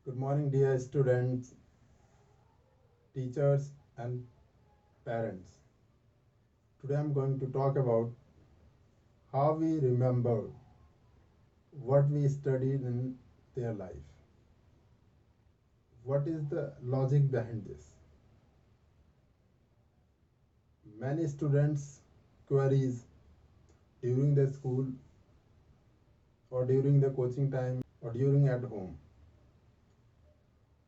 Good morning, dear students, teachers, and parents. Today I'm going to talk about how we remember what we studied in their life. What is the logic behind this? Many students queries during the school or during the coaching time or during at home.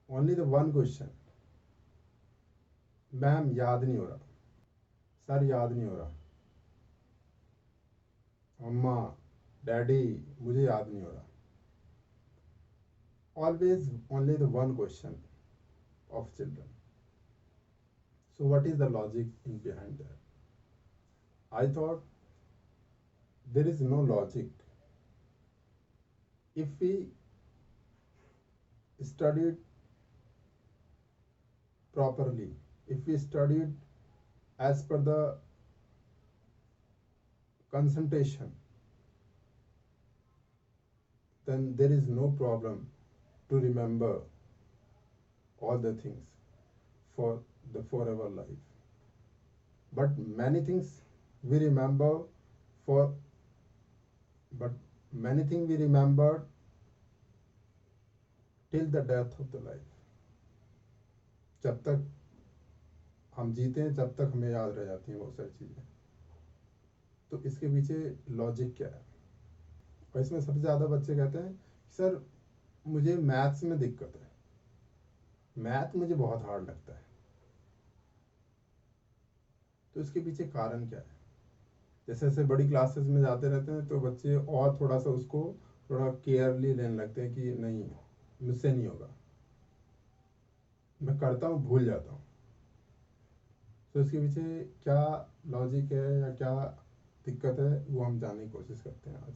Only the one question, ma'am याद नहीं हो रहा, sir याद नहीं हो रहा, अम्मा daddy मुझे याद नहीं हो रहा. Always only the one question of children. So what is the logic in behind that? I thought there is no logic. If we studied properly, if we studied as per the concentration, then there is no problem to remember all the things for the forever life. But many things we remember for but many things we remember till the death of the life. जब तक हम जीते हैं तब तक हमें याद रह जाती हैं बहुत सारी चीज़ें. तो इसके पीछे लॉजिक क्या है? और इसमें सबसे ज़्यादा बच्चे कहते हैं सर मुझे मैथ्स में दिक्कत है, मैथ मुझे बहुत हार्ड लगता है. तो इसके पीछे कारण क्या है? जैसे जैसे बड़ी क्लासेस में जाते रहते हैं तो बच्चे और थोड़ा सा उसको थोड़ा केयरली लेने लगते हैं कि नहीं मुझसे नहीं होगा, मैं करता हूँ भूल जाता हूँ. तो इसके पीछे क्या लॉजिक है या क्या दिक्कत है वो हम जानने की कोशिश करते हैं आज.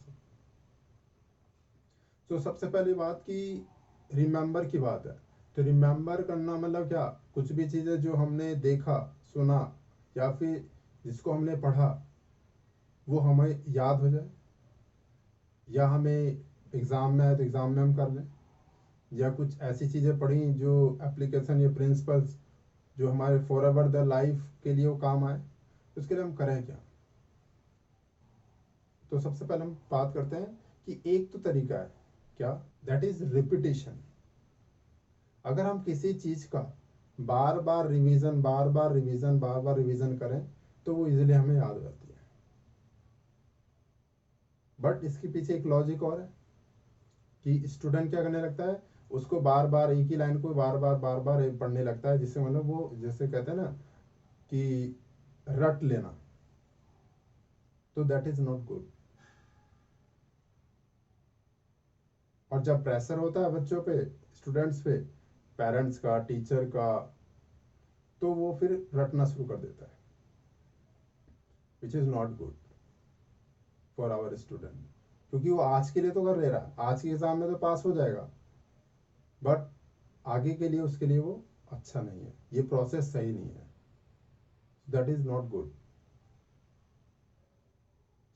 तो सबसे पहली बात कि रिमेंबर की बात है. तो रिमेंबर करना मतलब क्या? कुछ भी चीज़ें जो हमने देखा सुना या फिर जिसको हमने पढ़ा वो हमें याद हो जाए, या हमें एग्ज़ाम में आए तो एग्ज़ाम में हम कर लें, या कुछ ऐसी चीज़ें पढ़ी जो एप्लीकेशन या प्रिंसिपल्स जो हमारे फॉर एवर द लाइफ के लिए वो काम आए. तो उसके लिए हम करें क्या? तो सबसे पहले हम बात करते हैं कि एक तो तरीका है क्या, दैट इज रिपीटेशन. अगर हम किसी चीज़ का बार बार रिवीजन करें तो वो इजीली हमें याद हो जाती है. बट इसके पीछे एक लॉजिक और है कि स्टूडेंट क्या करने लगता है, उसको बार बार एक ही लाइन को बार बार पढ़ने लगता है, जिससे मतलब वो जैसे कहते हैं ना कि रट लेना. तो दैट इज नॉट गुड. और जब प्रेशर होता है बच्चों पे, स्टूडेंट्स पे, पेरेंट्स का, टीचर का, तो वो फिर रटना शुरू कर देता है, which is not good for our student. क्योंकि वो आज के लिए तो कर ले रहा है, आज के एग्जाम में तो पास हो जाएगा, बट आगे के लिए उसके लिए वो अच्छा नहीं है, ये प्रोसेस सही नहीं है. That is not good.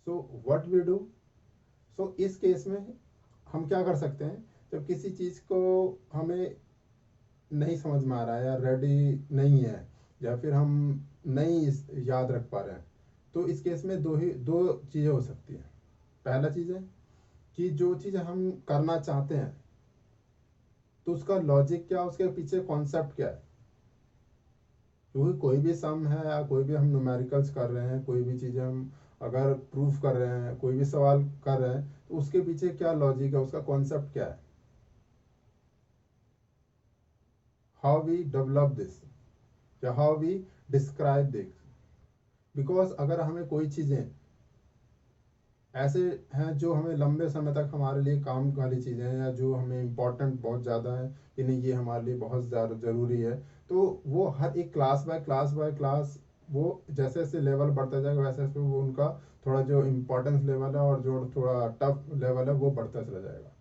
So what we do? So इस केस में हम क्या कर सकते हैं, जब किसी चीज़ को हमें नहीं समझ में आ रहा है या रेडी नहीं है या फिर हम नहीं याद रख पा रहे हैं, तो इस केस में दो चीज़ें हो सकती हैं. पहला चीज़ है कि जो चीज़ हम करना चाहते हैं तो उसका लॉजिक क्या, उसके पीछे कॉन्सेप्ट क्या है. क्योंकि कोई भी सम है या कोई भी हम न्यूमेरिकल्स कर रहे हैं, कोई भी चीज़ें हम अगर प्रूफ कर रहे हैं, कोई भी सवाल कर रहे हैं, तो उसके पीछे क्या लॉजिक है, उसका कॉन्सेप्ट क्या है, हाउ वी डेवलप दिस या how we describe this. Because अगर हमें कोई चीज़ें ऐसे हैं जो हमें लंबे समय तक हमारे लिए काम वाली चीज़ें हैं या जो हमें इम्पोर्टेंट बहुत ज़्यादा है कि नहीं ये हमारे लिए बहुत ज़्यादा ज़रूरी है, तो वो हर एक क्लास बाय क्लास वो जैसे जैसे लेवल बढ़ता जाएगा वैसे वैसे वो उनका थोड़ा जो इम्पोर्टेंस लेवल है और जो थोड़ा टफ लेवल है वो बढ़ता चला जाएगा.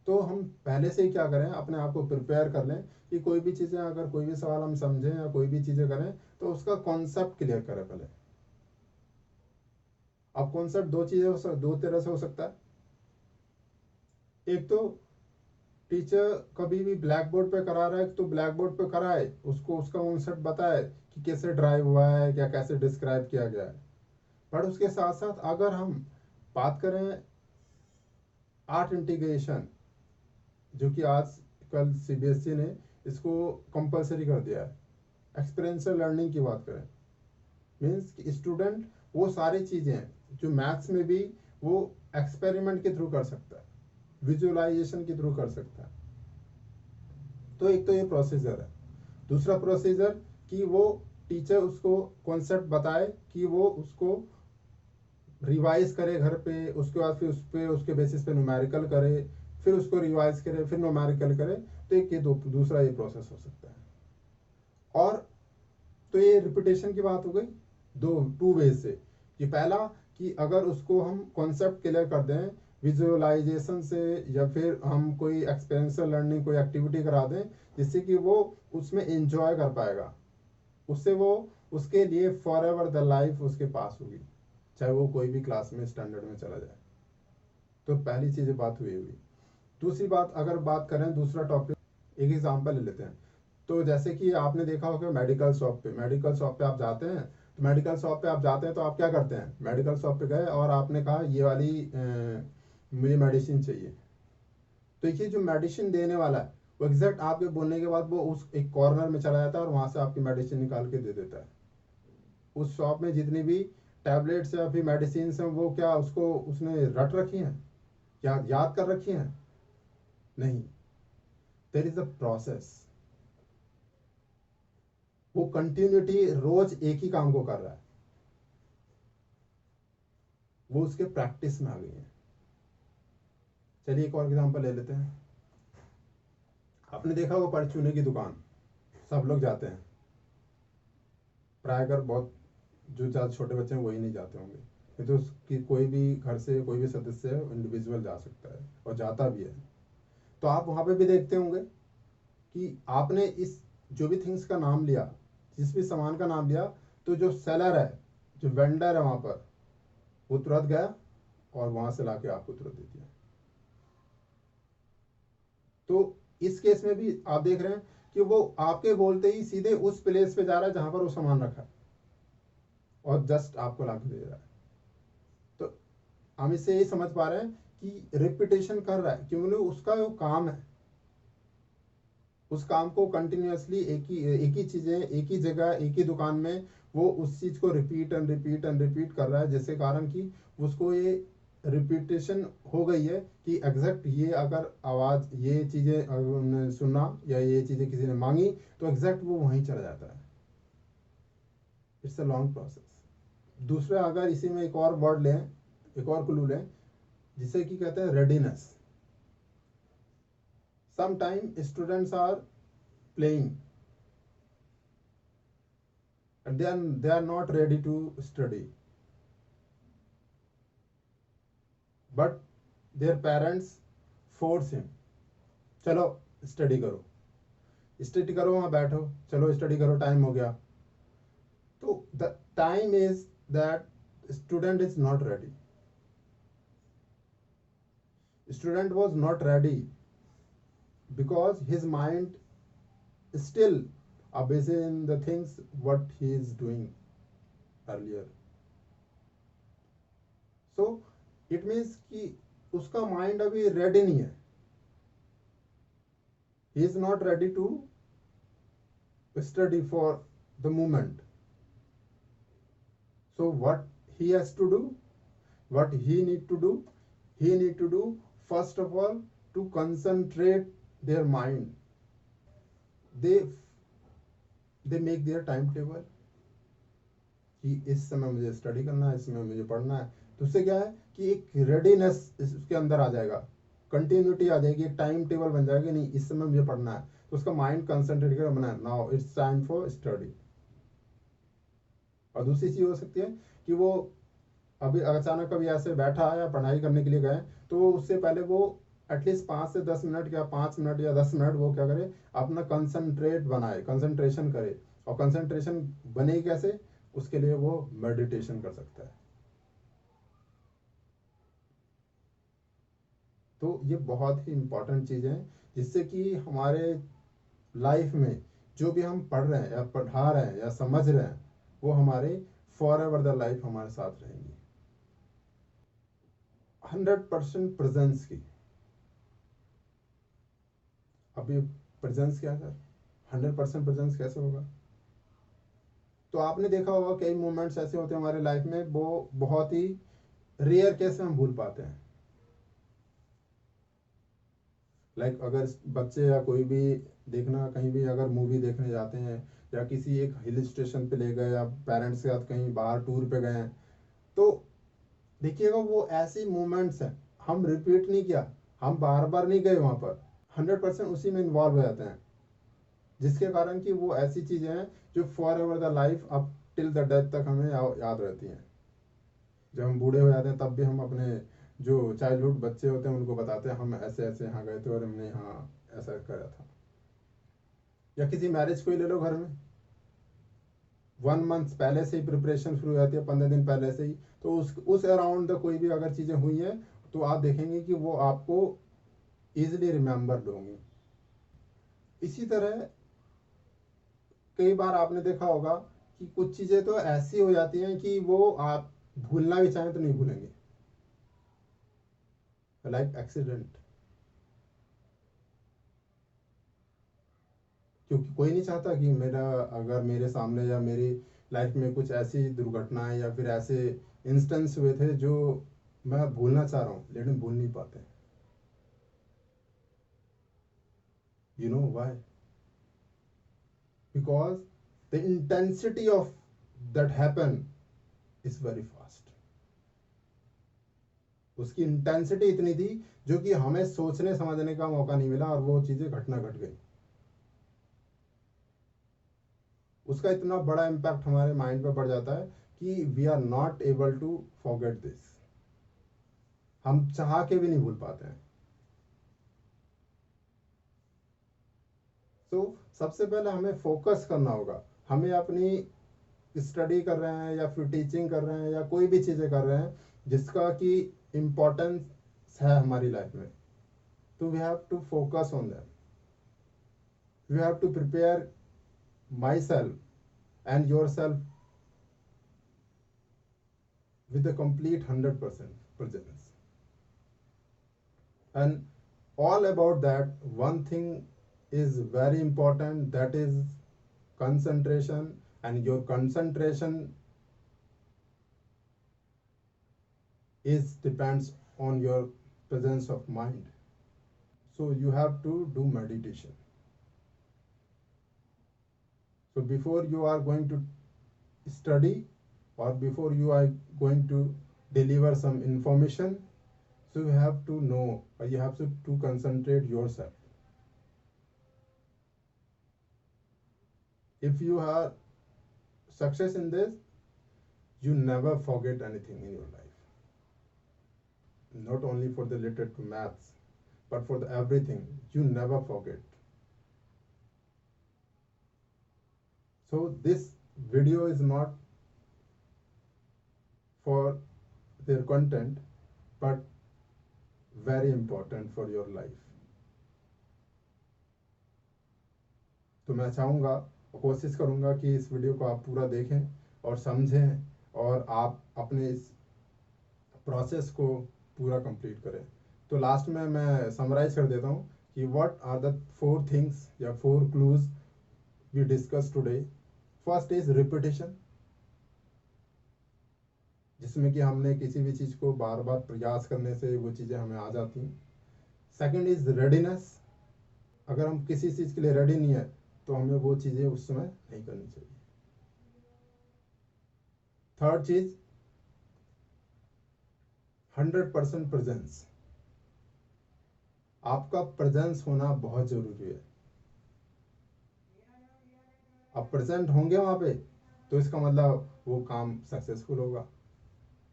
तो हम पहले से ही क्या करें, अपने आप को प्रिपेयर कर लें कि कोई भी चीज़ें, अगर कोई भी सवाल हम समझें या कोई भी चीज़ें करें तो उसका कॉन्सेप्ट क्लियर करें पहले. अब कॉन्सेप्ट दो तरह से हो सकता है. एक तो टीचर कभी भी ब्लैक बोर्ड पे करा रहा है तो ब्लैक बोर्ड पे कराए, उसको उसका कॉन्सेप्ट बताए कि कैसे ड्राइव हुआ है या कैसे डिस्क्राइब किया गया है। बट उसके साथ साथ अगर हम बात करें आर्ट इंटीग्रेशन, जो कि आज कल सीबीएसई ने इसको कंपलसरी कर दिया है, एक्सपीरियंशियल लर्निंग की बात करें, मीन्स कि स्टूडेंट वो सारी चीज़ें जो मैथ्स में भी वो एक्सपेरिमेंट के थ्रू कर सकता है, विजुअलाइजेशन के थ्रू कर सकता है। तो एक तो ये प्रोसीजर है। दूसरा प्रोसीजर कि वो टीचर उसको कॉन्सेप्ट बताए, कि वो उसको रिवाइज करे घर पे, उसके बाद फिर उस पे उसके बेसिस पे न्यूमेरिकल करे, फिर उसको रिवाइज करे, फिर न्यूमेरिकल करे। तो एक ये दूसरा ये प्रोसेस हो सकता है। और तो ये रिपीटेशन की बात हो गई टू वेज से, कि पहला कि अगर उसको हम कॉन्सेप्ट क्लियर कर दें विजुअलाइजेशन से, या फिर हम कोई एक्सपीरियंशियल लर्निंग कोई एक्टिविटी करा दें जिससे कि वो उसमें एंजॉय कर पाएगा, उससे वो उसके लिए फॉर एवर द लाइफ उसके पास होगी, चाहे वो कोई भी क्लास में स्टैंडर्ड में चला जाए। तो पहली चीज़ बात हुई। दूसरी बात, अगर बात करें दूसरा टॉपिक, एक एग्जांपल ले लेते हैं। तो जैसे कि आपने देखा होगा मेडिकल शॉप पे आप जाते हैं, तो मेडिकल शॉप पे आप जाते हैं तो आप क्या करते हैं, मेडिकल शॉप पे गए और आपने कहा ये वाली मुझे मेडिसिन चाहिए। तो देखिए जो मेडिसिन देने वाला है वो एग्जैक्ट आपके बोलने के बाद वो उस एक कॉर्नर में चला जाता है और वहां से आपकी मेडिसिन निकाल के दे देता है। उस शॉप में जितनी भी टैबलेट्स या फिर मेडिसिन हैं वो क्या उसको उसने रट रखी हैं, क्या याद कर रखी हैं? नहीं, देयर इज अ प्रोसेस। वो कंटिन्यूटी रोज एक ही काम को कर रहा है, वो उसके प्रैक्टिस में आ गई है। चलिए एक और एग्जांपल ले लेते हैं। आपने देखा वो परचूने की दुकान, सब लोग जाते हैं, प्रायकर बहुत जो ज़्यादा छोटे बच्चे हैं वही नहीं जाते होंगे, नहीं तो उसकी कोई भी घर से कोई भी सदस्य इंडिविजुअल जा सकता है और जाता भी है। तो आप वहाँ पे भी देखते होंगे कि आपने इस जो भी थिंग्स का नाम लिया, जिस भी सामान का नाम लिया, तो जो सेलर है, जो वेंडर है वहाँ पर, वो तुरंत गया और वहाँ से लाके आपको तुरंत दे दिया। तो इस केस में भी आप देख रहे हैं कि वो आपके बोलते ही सीधे उस प्लेस पे जा रहा है जहां पर वो सामान रखा है और जस्ट आपको ला के दे रहा है। तो हम इससे ये समझ पा रहे हैं कि रिपीटेशन कर रहा है क्योंकि उसका जो काम है, उस काम को कंटिन्यूअसली एक ही चीजें एक ही जगह एक ही दुकान में वो उस चीज को repeat and repeat and repeat कर रहा है, जिसके कारण कि उसको ये रिपीटेशन हो गई है कि एग्जैक्ट ये अगर आवाज ये चीजें सुना या ये चीजें किसी ने मांगी तो एग्जैक्ट वो वहीं चला जाता है। It's a long process. दूसरा, अगर इसी में एक और वर्ड लें, एक और क्लू लें, जिसे कि कहते हैं readiness. Sometime students are playing and they are not ready to study, but their parents force him, चलो स्टडी करो वहाँ बैठो, चलो स्टडी करो, टाइम हो गया। तो the time is that student is not ready, student was not ready because his mind is still busy in the things what he is doing earlier. So it means कि उसका mind अभी ready नहीं है, he is not ready to study for the moment. So what he has to do, what he need to do, he need to do first of all to concentrate their mind. They make their timetable कि इस समय मुझे study करना है, इस समय मुझे पढ़ना है। तो उससे क्या है कि एक रेडीनेस उसके अंदर आ जाएगा, कंटिन्यूटी आ जाएगी, एक टाइम टेबल बन जाएगा, नहीं इस समय मुझे पढ़ना है, तो उसका माइंड कंसंट्रेट कर बना है, now it's time for study. और दूसरी चीज हो सकती है कि वो अभी अचानक कभी ऐसे बैठा है या पढ़ाई करने के लिए गए, तो उससे पहले वो एटलीस्ट 5 से 10 मिनट या 5 मिनट या 10 मिनट वो क्या करे, अपना कंसंट्रेट बनाए, कंसंट्रेशन करे। और कंसंट्रेशन बने कैसे, उसके लिए वो मेडिटेशन कर सकता है। तो ये बहुत ही इम्पोर्टेंट चीज़ें हैं जिससे कि हमारे लाइफ में जो भी हम पढ़ रहे हैं या पढ़ा रहे हैं या समझ रहे हैं वो हमारे फॉर एवर द लाइफ हमारे साथ रहेंगी। 100% प्रेजेंस की। अभी प्रेजेंस क्या है सर? 100% प्रेजेंस कैसे होगा? तो आपने देखा होगा कई मोमेंट्स ऐसे होते हैं हमारे लाइफ में, वो बहुत ही रेयर केस में हम भूल पाते हैं। लाइक अगर बच्चे या कोई भी देखना, कहीं भी अगर मूवी देखने जाते हैं या किसी एक हिल स्टेशन पे ले गए या पेरेंट्स के साथ कहीं बाहर टूर पे गए हैं, तो देखिएगा वो ऐसी मोमेंट्स हैं, हम रिपीट नहीं किया, हम बार बार नहीं गए वहाँ पर, 100% उसी में इन्वॉल्व हो जाते हैं, जिसके कारण कि वो ऐसी चीज़ें हैं जो for ever the life up till the death तक हमें याद रहती हैं। जब हम बूढ़े हो जाते हैं तब भी हम अपने जो चाइल्डहुड बच्चे होते हैं उनको बताते हैं हम ऐसे ऐसे यहाँ गए थे और हमने यहाँ ऐसा करा था। या किसी मैरिज को ही ले लो, घर में 1 मंथ पहले से ही प्रिपरेशन शुरू हो जाती है, 15 दिन पहले से ही। तो उस अराउंड कोई भी अगर चीज़ें हुई हैं तो आप देखेंगे कि वो आपको ईजिली रिमेम्बर्ड होंगी। इसी तरह कई बार आपने देखा होगा कि कुछ चीज़ें तो ऐसी हो जाती हैं कि वो आप भूलना भी चाहें तो नहीं भूलेंगे, लाइक एक्सीडेंट। क्योंकि कोई नहीं चाहता कि मेरा अगर मेरे सामने या मेरी लाइफ में कुछ ऐसी दुर्घटनाएं या फिर ऐसे इंस्टेंस हुए थे जो मैं भूलना चाह रहा हूँ लेकिन भूल नहीं पाते। You know why? Because the intensity of that happen is very fast. उसकी इंटेंसिटी इतनी थी जो कि हमें सोचने समझने का मौका नहीं मिला और वो चीज़ें घटना घट गई। उसका इतना बड़ा इम्पैक्ट हमारे माइंड पे पड़ जाता है कि we are not able to forget this. हम चाह के भी नहीं भूल पाते हैं। तो सबसे पहले हमें फोकस करना होगा। हमें अपनी स्टडी कर रहे हैं या फिर टीचिंग कर रहे हैं या कोई भी चीज़ें कर रहे हैं जिसका कि इम्पोर्टेंस है हमारी लाइफ में, तो we have to focus on that. We have to prepare myself and yourself with a complete 100% presence. And all about that, one thing is very important, that is concentration. And your concentration is depends on your presence of mind. So you have to do meditation. So before you are going to study or before you are going to deliver some information, so you have to know, or you have to concentrate yourself. If you are success in this, you never forget anything in your life. Not only for the related to maths, but for the everything, you never forget. So this video is not for their content, but very important for your life. तो मैं चाहूँगा, कोशिश करूँगा कि इस video को आप पूरा देखें और समझें और आप अपने इस प्रोसेस को पूरा कंप्लीट करें। तो लास्ट में मैं समराइज कर देता हूँ कि व्हाट आर द 4 थिंग्स या 4 clues we discuss today. First is repetition, जिसमें कि हमने किसी भी चीज़ को बार बार प्रयास करने से वो चीज़ें हमें आ जाती हैं। सेकंड इज रेडीनेस, अगर हम किसी चीज़ के लिए रेडी नहीं है तो हमें वो चीज़ें उस समय नहीं करनी चाहिए। थर्ड चीज 100% प्रेजेंस, आपका प्रेजेंस होना बहुत जरूरी है। आप प्रेजेंट होंगे वहां पे तो इसका मतलब वो काम सक्सेसफुल होगा,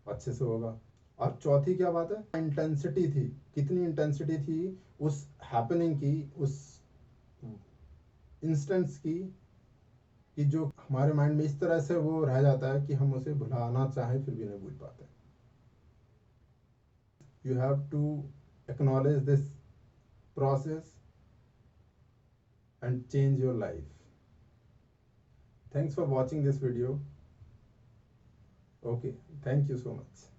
अच्छे से होगा। और चौथी क्या बात है, इंटेंसिटी थी, कितनी इंटेंसिटी थी उस हैपनिंग की, उस इंस्टेंस की, कि जो हमारे माइंड में इस तरह से वो रह जाता है कि हम उसे भुलाना चाहें फिर भी नहीं भूल पाते। You have to acknowledge this process and change your life. Thanks for watching this video. Okay, thank you so much.